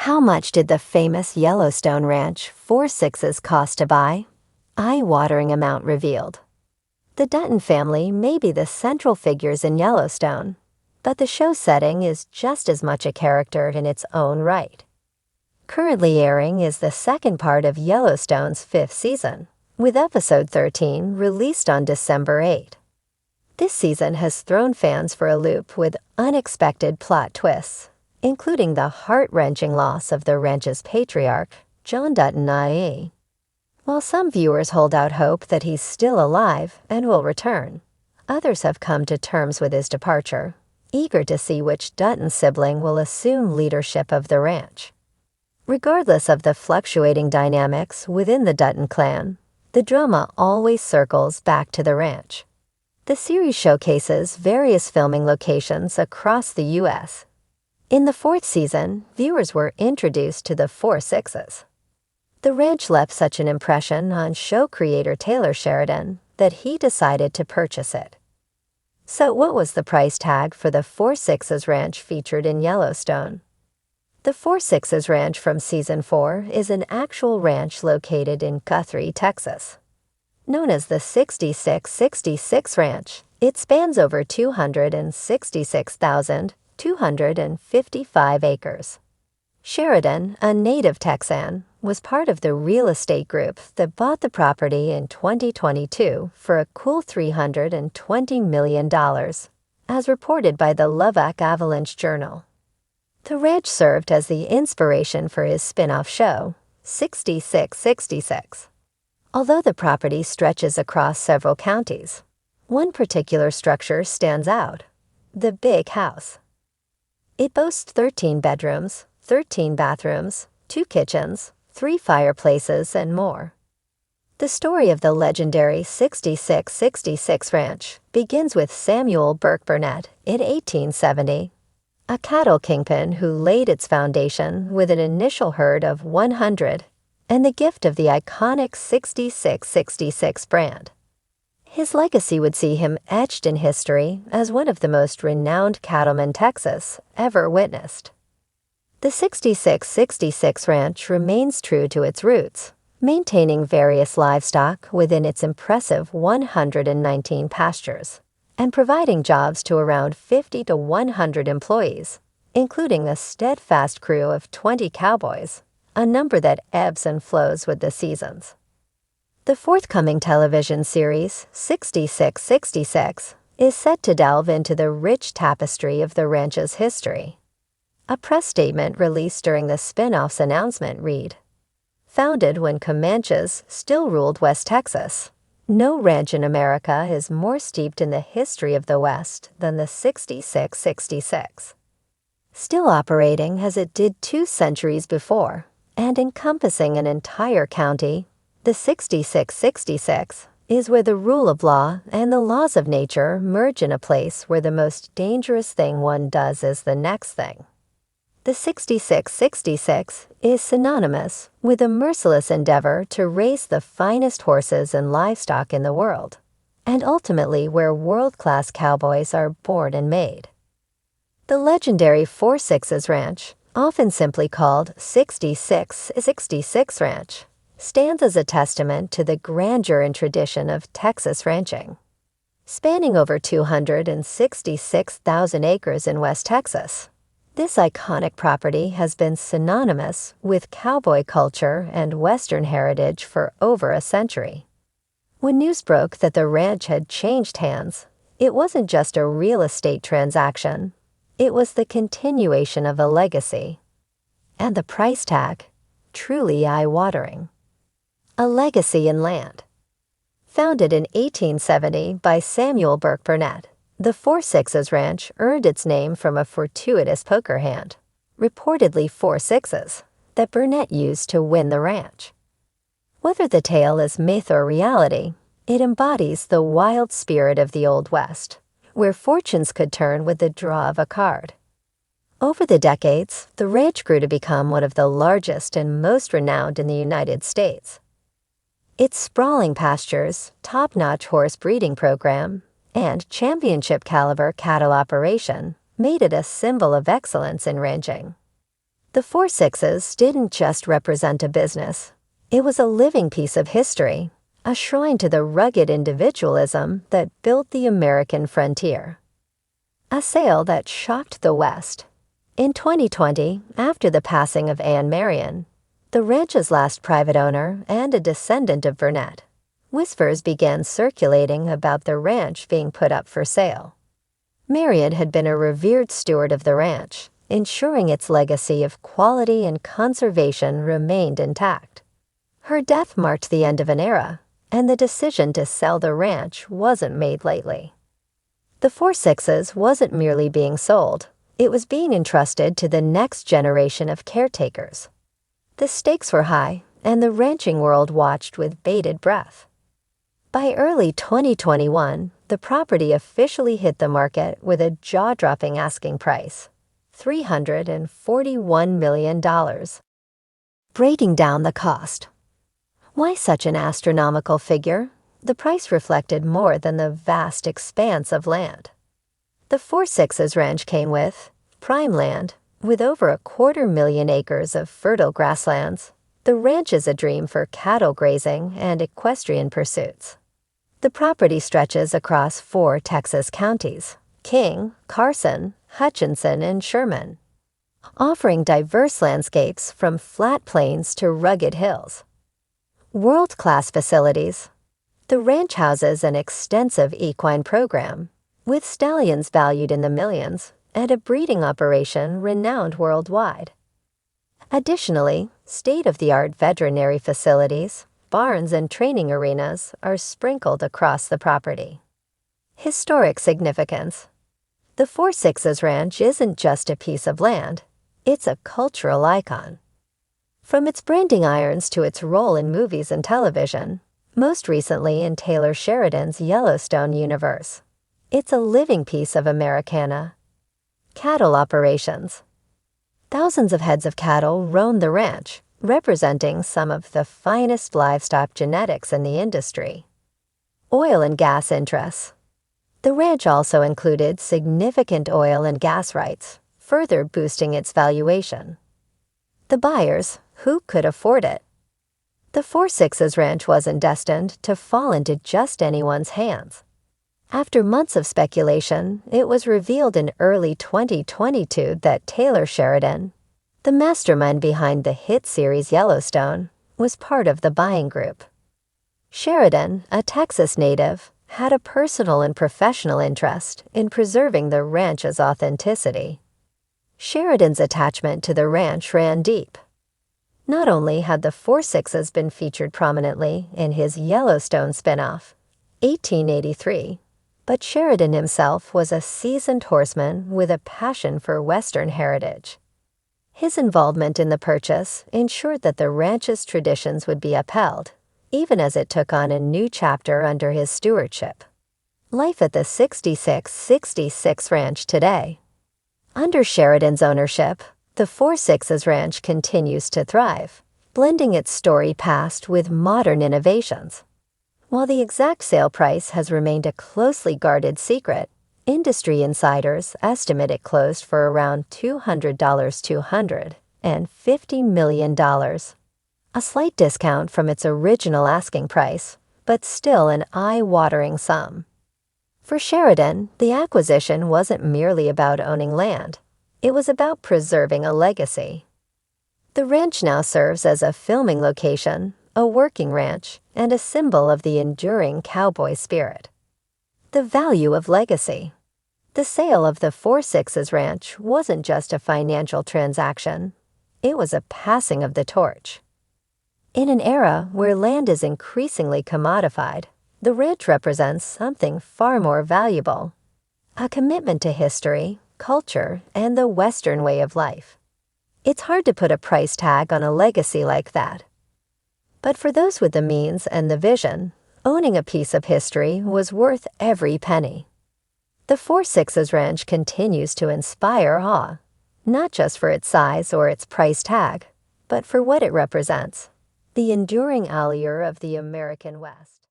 How much did the famous Yellowstone ranch 4/6 cost to buy? Eye-watering amount revealed. The Dutton family may be the central figures in Yellowstone, but the show setting is just as much a character in its own right. Currently airing is the second part of Yellowstone's 5th season, with episode 13 released on December 8. This season has thrown fans for a loop with unexpected plot twists, including the heart-wrenching loss of the ranch's patriarch, John Dutton IE. While some viewers hold out hope that he's still alive and will return, others have come to terms with his departure, eager to see which Dutton sibling will assume leadership of the ranch. Regardless of the fluctuating dynamics within the Dutton clan, the drama always circles back to the ranch. The series showcases various filming locations across the U.S. In the 4th season, viewers were introduced to the 4/6. The ranch left such an impression on show creator Taylor Sheridan that he decided to purchase it. So what was the price tag for the 4/6 ranch featured in Yellowstone? The 4/6 ranch from Season 4 is an actual ranch located in Guthrie, Texas. Known as the 6666 Ranch, it spans over 266,255 acres. Sheridan, a native Texan, was part of the real estate group that bought the property in 2022 for a cool $320 million, as reported by the Lubbock Avalanche Journal. The ranch served as the inspiration for his spin-off show, 6666. Although the property stretches across several counties, one particular structure stands out: the Big House. It boasts 13 bedrooms, 13 bathrooms, 2 kitchens, 3 fireplaces, and more. The story of the legendary 6666 Ranch begins with Samuel Burke Burnett in 1870, a cattle kingpin who laid its foundation with an initial herd of 100 and the gift of the iconic 6666 brand. His legacy would see him etched in history as one of the most renowned cattlemen Texas ever witnessed. The 6666 Ranch remains true to its roots, maintaining various livestock within its impressive 119 pastures, and providing jobs to around 50 to 100 employees, including a steadfast crew of 20 cowboys, a number that ebbs and flows with the seasons. The forthcoming television series, 6666, is set to delve into the rich tapestry of the ranch's history. A press statement released during the spin-off's announcement read, "Founded when Comanches still ruled West Texas, no ranch in America is more steeped in the history of the West than the 6666. Still operating as it did 2 centuries before, and encompassing an entire county, the 6666 is where the rule of law and the laws of nature merge in a place where the most dangerous thing one does is the next thing. The 6666 is synonymous with a merciless endeavor to raise the finest horses and livestock in the world, and ultimately where world-class cowboys are born and made. The legendary 4/6 Ranch, often simply called 6666 Ranch, stands as a testament to the grandeur and tradition of Texas ranching. Spanning over 266,000 acres in West Texas, this iconic property has been synonymous with cowboy culture and Western heritage for over a century. When news broke that the ranch had changed hands, it wasn't just a real estate transaction. It was the continuation of a legacy. And the price tag, truly eye-watering. A legacy in land. Founded in 1870 by Samuel Burke Burnett, the 4/6 Ranch earned its name from a fortuitous poker hand, reportedly 4 6s, that Burnett used to win the ranch. Whether the tale is myth or reality, it embodies the wild spirit of the Old West, where fortunes could turn with the draw of a card. Over the decades, the ranch grew to become one of the largest and most renowned in the United States. Its sprawling pastures, top-notch horse breeding program, and championship-caliber cattle operation made it a symbol of excellence in ranching. The Four Sixes didn't just represent a business. It was a living piece of history, a shrine to the rugged individualism that built the American frontier. A sale that shocked the West. In 2020, after the passing of Anne Marion, the ranch's last private owner and a descendant of Burnett, whispers began circulating about the ranch being put up for sale. Marion had been a revered steward of the ranch, ensuring its legacy of quality and conservation remained intact. Her death marked the end of an era, and the decision to sell the ranch wasn't made lightly. The Four Sixes wasn't merely being sold, it was being entrusted to the next generation of caretakers. The stakes were high, and the ranching world watched with bated breath. By early 2021, the property officially hit the market with a jaw-dropping asking price, $341 million. Breaking down the cost. Why such an astronomical figure? The price reflected more than the vast expanse of land. The Four Sixes Ranch came with prime land, with over 250,000 acres of fertile grasslands. The ranch is a dream for cattle grazing and equestrian pursuits. The property stretches across 4 Texas counties: King, Carson, Hutchinson, and Sherman, offering diverse landscapes from flat plains to rugged hills. World-class facilities. The ranch houses an extensive equine program, with stallions valued in the millions, and a breeding operation renowned worldwide. Additionally, state-of-the-art veterinary facilities, barns, and training arenas are sprinkled across the property. Historic significance. The Four Sixes Ranch isn't just a piece of land, it's a cultural icon. From its branding irons to its role in movies and television, most recently in Taylor Sheridan's Yellowstone universe, it's a living piece of Americana. Cattle operations. Thousands of heads of cattle roam the ranch, representing some of the finest livestock genetics in the industry. Oil and gas interests. The ranch also included significant oil and gas rights, further boosting its valuation. The buyers, who could afford it? The Four Sixes Ranch wasn't destined to fall into just anyone's hands. After months of speculation, it was revealed in early 2022 that Taylor Sheridan, the mastermind behind the hit series Yellowstone, was part of the buying group. Sheridan, a Texas native, had a personal and professional interest in preserving the ranch's authenticity. Sheridan's attachment to the ranch ran deep. Not only had the Four Sixes been featured prominently in his Yellowstone spin-off, 1883, but Sheridan himself was a seasoned horseman with a passion for Western heritage. His involvement in the purchase ensured that the ranch's traditions would be upheld, even as it took on a new chapter under his stewardship. Life at the 6666 Ranch today. Under Sheridan's ownership, the Four Sixes Ranch continues to thrive, blending its storied past with modern innovations. While the exact sale price has remained a closely guarded secret, industry insiders estimate it closed for around $250 million. A slight discount from its original asking price, but still an eye-watering sum. For Sheridan, the acquisition wasn't merely about owning land. It was about preserving a legacy. The ranch now serves as a filming location, a working ranch, and a symbol of the enduring cowboy spirit. The value of legacy. The sale of the Four Sixes Ranch wasn't just a financial transaction. It was a passing of the torch. In an era where land is increasingly commodified, the ranch represents something far more valuable: a commitment to history, culture, and the Western way of life. It's hard to put a price tag on a legacy like that. But for those with the means and the vision, owning a piece of history was worth every penny. The Four Sixes Ranch continues to inspire awe, not just for its size or its price tag, but for what it represents: the enduring allure of the American West.